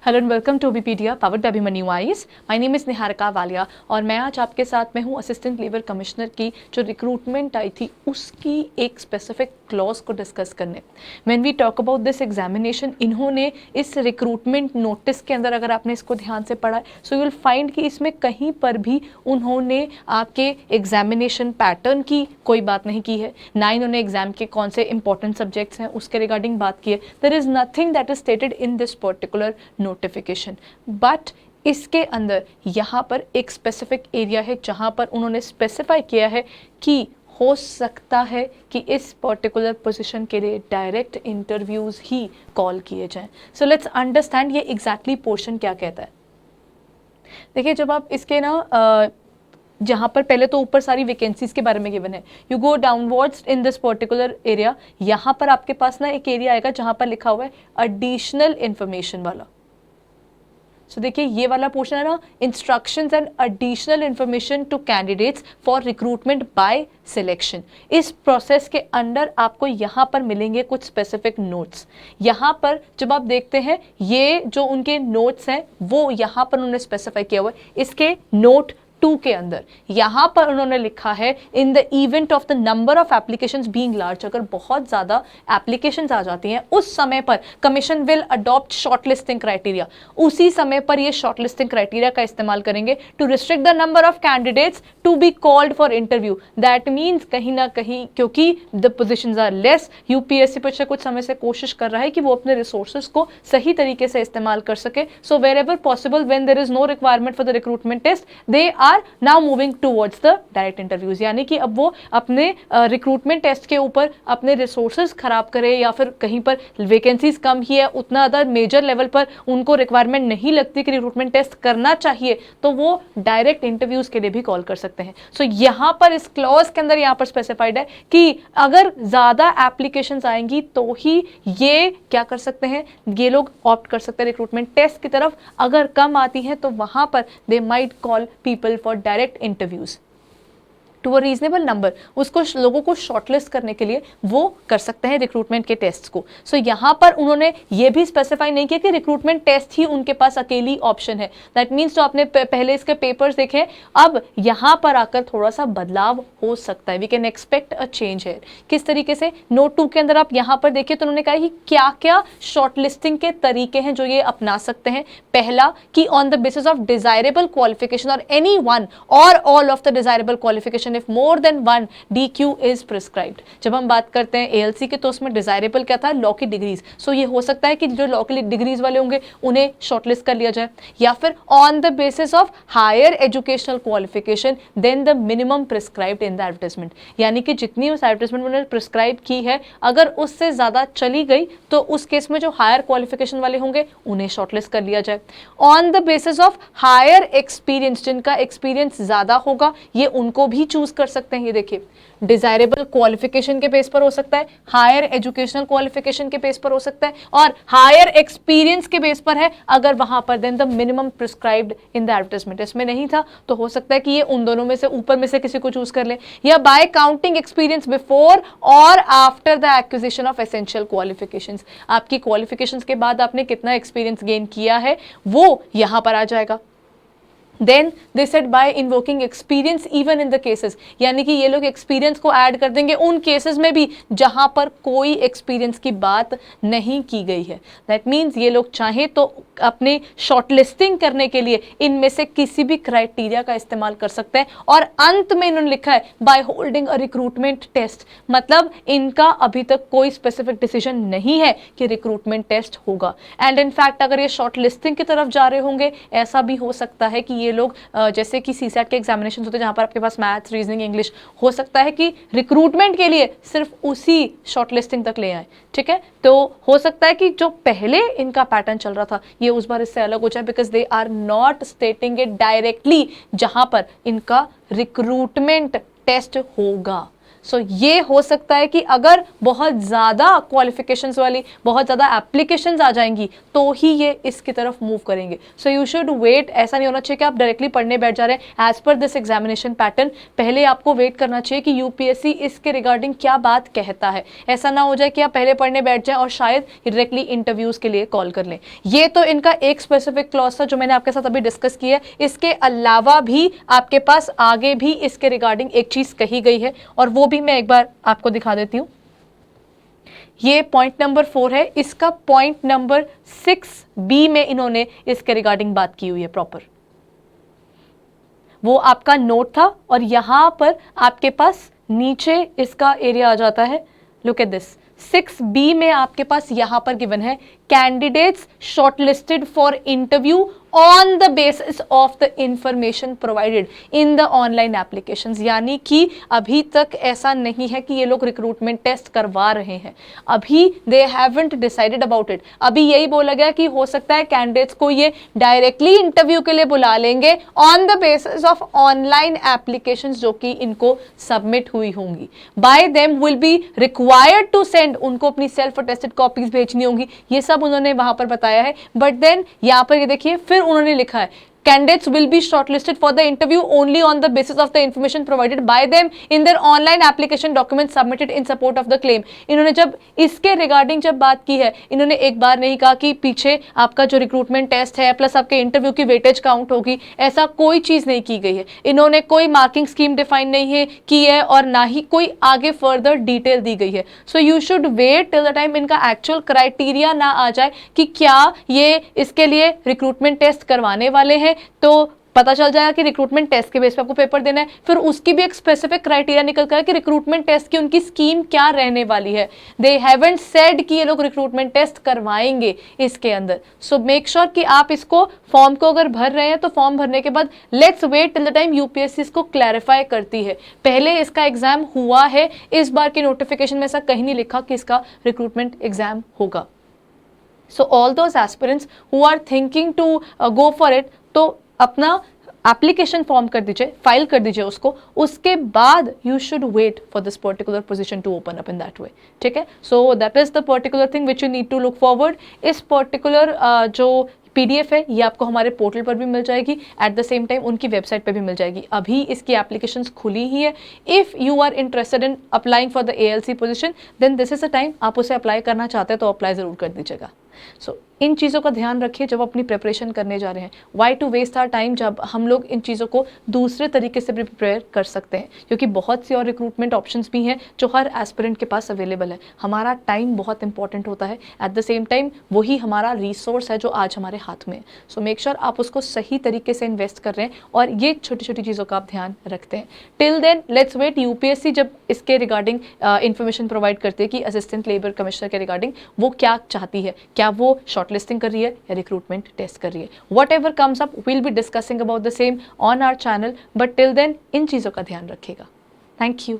Hello and welcome to बीपीडिया powered by Abhimanyu IAS. My name is Niharika Walia और मैं आज आपके साथ में हूँ असिस्टेंट लेबर कमिश्नर की जो रिक्रूटमेंट आई थी उसकी एक स्पेसिफिक क्लॉज को डिस्कस करने। When we talk about this examination, इन्होंने इस रिक्रूटमेंट नोटिस के अंदर अगर आपने इसको ध्यान से पढ़ा सो यू विल फाइंड कि इसमें कहीं पर भी उन्होंने आपके एग्जामिनेशन पैटर्न की कोई बात नहीं की है, ना इन्होंने एग्जाम के कौन से इंपॉर्टेंट सब्जेक्ट्स हैं उसके रिगार्डिंग बात की है। There is nothing that is stated in this particular notification, but इसके अंदर यहाँ पर एक स्पेसिफिक एरिया है जहाँ पर उन्होंने स्पेसिफाई किया है कि हो सकता है कि इस पर्टिकुलर पोजीशन के लिए डायरेक्ट इंटरव्यूज ही कॉल किए जाएं। सो लेट्स अंडरस्टैंड ये एग्जैक्टली पोर्शन क्या कहता है। देखिए, जब आप इसके जहाँ पर पहले तो ऊपर सारी वैकेंसीज के बारे में गिवन है, you go downwards in this particular area, यहाँ पर आपके पास एक एरिया आएगा जहाँ पर लिखा हुआ है एडिशनल इंफॉर्मेशन वाला। सो देखिए, ये वाला पोर्शन है ना, instructions and additional information to candidates for recruitment by selection. इस प्रोसेस के अंदर आपको यहाँ पर मिलेंगे कुछ स्पेसिफिक नोट्स। यहाँ पर जब आप देखते हैं ये जो उनके नोट्स हैं वो यहाँ पर उन्होंने स्पेसिफाई किया हुआ है। इसके नोट 2 के अंदर यहाँ पर उन्होंने लिखा है in the event of the number of applications being large, अगर बहुत ज़्यादा एप्लीकेशंस आ जाती हैं उस समय पर commission will adopt shortlisting criteria. उसी समय पर ये शॉर्टलिस्टिंग क्राइटेरिया का इस्तेमाल करेंगे to restrict the number of candidates to be called for interview. That means कहीं ना कहीं क्योंकि the positions are less, UPSC पिछले कुछ समय से कोशिश कर रहा है कि वो अपने रिसोर्सेज को सही तरीके से इस्तेमाल कर सके। So wherever possible when there is no requirement for the recruitment test, they are now moving towards the direct interviews. यानी कि अब वो अपने रिक्रूटमेंट टेस्ट के ऊपर अपने रिसोर्सेज खराब करे या फिर कहीं पर वैकेंसीज कम ही है, उतना ज़्यादा मेजर लेवल पर उनको रिक्वायरमेंट नहीं लगती कि रिक्रूटमेंट टेस्ट करना चाहिए, तो वो डायरेक्ट इंटरव्यूज के लिए भी कॉल कर सकते हैं। सो यहाँ पर इस क्लॉज के अंदर यहाँ पर स्पेसिफाइड है कि अगर ज़्यादा एप्लीकेशंस आएंगी तो ही ये क्या कर सकते हैं, ये लोग ऑप्ट कर सकते हैं रिक्रूटमेंट टेस्ट की तरफ। अगर कम आती है तो वहाँ पर they might call people for direct interviews to a reasonable number. उसको लोगों को शॉर्टलिस्ट करने के लिए वो कर सकते हैं रिक्रूटमेंट के टेस्ट को। सो यहाँ पर उन्होंने ये भी स्पेसिफाई नहीं किया कि रिक्रूटमेंट टेस्ट ही उनके पास अकेली ऑप्शन है। दैट मीन्स जो आपने पहले इसके पेपर्स देखे, अब यहाँ पर आकर थोड़ा सा बदलाव हो सकता है। We can expect a change है। किस तरीके से, नोट 2 के अंदर आप यहाँ पर देखिए तो उन्होंने कहा कि क्या क्या शॉर्टलिस्टिंग के तरीके हैं जो ये अपना सकते हैं। पहला कि on the basis of desirable qualification और एनी वन और all of the desirable qualification if more than one DQ is prescribed। जब हम बात करते हैं ALC के तो उसमें डिजायरेबल क्या था, लॉ की डिग्रीज। सो ये हो सकता है कि जो लॉ की डिग्रीज वाले होंगे उन्हें शॉर्टलिस्ट कर लिया जाए, या फिर on the basis of higher educational qualification than the minimum prescribed in the advertisement. यानी कि जितनी उस एडवर्टाइजमेंट में उन्होंने प्रिस्क्राइब की है अगर उससे ज्यादा चली गई तो उस केस में जो हायर क्वालिफिकेशन वाले होंगे उन्हें शॉर्टलिस्ट कर लिया जाए। On the basis of higher experience, जिनका एक्सपीरियंस ज्यादा होगा ये उनको भी चूज कर सकते हैं। ये देखिए, डिजायरेबल क्वालिफिकेशन के बेस पर हो सकता है, हायर एजुकेशनल क्वालिफिकेशन के बेस पर हो सकता है और हायर एक्सपीरियंस के बेस पर है अगर वहां पर then the minimum prescribed in the advertisement इसमें नहीं था तो हो सकता है कि ये उन दोनों में से ऊपर में से किसी को चूज कर ले, या बाय काउंटिंग एक्सपीरियंस बिफोर और after the acquisition of essential qualifications. आपकी क्वालिफिकेशंस के बाद आपने कितना एक्सपीरियंस गेन किया है वो यहां पर आ जाएगा। Then they said by invoking experience even in the cases, यानी कि ये लोग एक्सपीरियंस को ऐड कर देंगे उन केसेस में भी जहां पर कोई एक्सपीरियंस की बात नहीं की गई है। दैट मीन्स ये लोग चाहें तो अपने शॉर्टलिस्टिंग करने के लिए इनमें से किसी भी क्राइटेरिया का इस्तेमाल कर सकते हैं। और अंत में इन्होंने लिखा है by holding a recruitment test, मतलब इनका अभी तक कोई स्पेसिफिक डिसीजन नहीं है कि रिक्रूटमेंट टेस्ट होगा। एंड इनफैक्ट अगर ये शॉर्टलिस्टिंग की तरफ जा रहे होंगे ऐसा भी हो सकता है कि ये लोग जैसे कि सीसैट के एग्जामिनेशन होते हैं जहां पर आपके पास मैथ्स, रीजनिंग, इंग्लिश, हो सकता है कि रिक्रूटमेंट के लिए सिर्फ उसी शॉर्टलिस्टिंग तक ले आए। ठीक है, तो हो सकता है कि जो पहले इनका पैटर्न चल रहा था ये उस बार इससे अलग हो जाए, because they are not stating it directly जहां पर इनका रिक्रूटमेंट टेस्ट होगा। सो ये हो सकता है कि अगर बहुत ज़्यादा क्वालिफिकेशंस वाली बहुत ज़्यादा एप्लीकेशंस आ जाएंगी तो ही ये इसकी तरफ मूव करेंगे. So you should wait. ऐसा नहीं होना चाहिए कि आप डायरेक्टली पढ़ने बैठ जा रहे हैं as per this examination pattern. पहले आपको वेट करना चाहिए कि यूपीएससी इसके रिगार्डिंग क्या बात कहता है. ऐसा ना हो जाए कि आप पहले पढ़ने बैठ जाएं और शायद डायरेक्टली इंटरव्यूज के लिए कॉल कर लें. ये तो इनका एक स्पेसिफिक क्लॉज था जो मैंने आपके साथ अभी डिस्कस किया है. इसके अलावा भी आपके पास आगे भी इसके रिगार्डिंग एक चीज कही गई है और वो भी मैं एक बार आपको दिखा देती हूं. ये पॉइंट नंबर 4 है. इसका पॉइंट नंबर 6B में इन्होंने इसके रिगार्डिंग बात की हुई है प्रॉपर. वो आपका नोट था और यहां पर आपके पास नीचे इसका एरिया आ जाता है. Look at this. 6B में आपके पास यहां पर गिवन है candidates shortlisted for interview on the basis of the information provided in the online applications. यानी कि अभी तक ऐसा नहीं है कि ये लोग रिक्रूटमेंट टेस्ट करवा रहे हैं. अभी they haven't decided about it. अभी यही बोला गया कि हो सकता है कैंडिडेट्स को ये डायरेक्टली इंटरव्यू के लिए बुला लेंगे on the basis of online applications जो कि इनको सबमिट हुई होंगी. By them will be required to send. उनको अपनी सेल्फ अटेस्टेड कॉपीज भेजनी होंगी. ये सब उन्होंने वहां पर बताया है. बट देन यहां पर ये देखिए फिर उन्होंने लिखा है candidates will be shortlisted for the interview only on the basis of the information provided by them in their online application documents submitted in support of the claim. इन्होंने जब इसके रिगार्डिंग जब बात की है इन्होंने एक बार नहीं कहा कि पीछे आपका जो रिक्रूटमेंट टेस्ट है प्लस आपके इंटरव्यू की वेटेज काउंट होगी. ऐसा कोई चीज नहीं की गई है. इन्होंने कोई मार्किंग स्कीम डिफाइन नहीं है की है और ना ही कोई आगे फर्दर डिटेल दी गई है. So you should wait till the time इनका एक्चुअल क्राइटेरिया ना आ जाए कि क्या ये इसके लिए रिक्रूटमेंट टेस्ट करवाने वाले हैं. तो पता चल जाएगा कि रिक्रूटमेंट टेस्ट के बेस पे आपको पेपर देना है. फिर उसकी भी एक स्पेसिफिक क्राइटेरिया निकल कर कि रिक्रूटमेंट टेस्ट की उनकी स्कीम क्या रहने वाली है. दे हैवंट सेड कि ये लोग रिक्रूटमेंट टेस्ट करवाएंगे इसके अंदर. सो मेक श्योर कि आप इसको फॉर्म को अगर भर रहे हैं तो फॉर्म भरने के बाद let's wait till the time UPSC इसको क्लैरिफाई करती है. पहले इसका एग्जाम हुआ है. इस बार की नोटिफिकेशन में ऐसा कहीं नहीं लिखा कि इसका रिक्रूटमेंट एग्जाम होगा. So all those aspirants who are thinking to go for it तो अपना एप्लीकेशन फॉर्म कर दीजिए, फाइल कर दीजिए उसको. उसके बाद you should wait for this particular position to open up in that way. ठीक है. So that is the particular thing which you need to look forward. इस पर्टिकुलर जो PDF है ये आपको हमारे पोर्टल पर भी मिल जाएगी. एट द सेम टाइम उनकी वेबसाइट पे भी मिल जाएगी. अभी इसकी एप्लीकेशंस खुली ही है. If you are interested in applying for the ALC position then this is a time. आप उसे अप्लाई करना चाहते हैं तो अप्लाई जरूर कर दीजिएगा. सो इन चीज़ों का ध्यान रखिए जब अपनी प्रिपरेशन करने जा रहे हैं. Why to waste our time जब हम लोग इन चीज़ों को दूसरे तरीके से भी प्रिपेयर कर सकते हैं. क्योंकि बहुत सी और रिक्रूटमेंट ऑप्शंस भी हैं जो हर एस्पिरेंट के पास अवेलेबल है. हमारा टाइम बहुत इंपॉर्टेंट होता है. एट द सेम टाइम वही हमारा रिसोर्स है जो आज हमारे हाथ में है. सो मेक श्योर आप उसको सही तरीके से इन्वेस्ट कर रहे हैं और ये छोटी छोटी चीज़ों का आप ध्यान रखते हैं. Till then let's wait. UPSC जब इसके रिगार्डिंग इन्फॉर्मेशन प्रोवाइड करती है कि असिस्टेंट लेबर कमिश्नर के रिगार्डिंग वो क्या चाहती है, क्या वो शॉर्टलिस्टिंग कर रही है या रिक्रूटमेंट टेस्ट कर रही है. Whatever comes up will be discussing about the same on our channel. But till then इन चीज़ों का ध्यान रखिएगा. Thank you.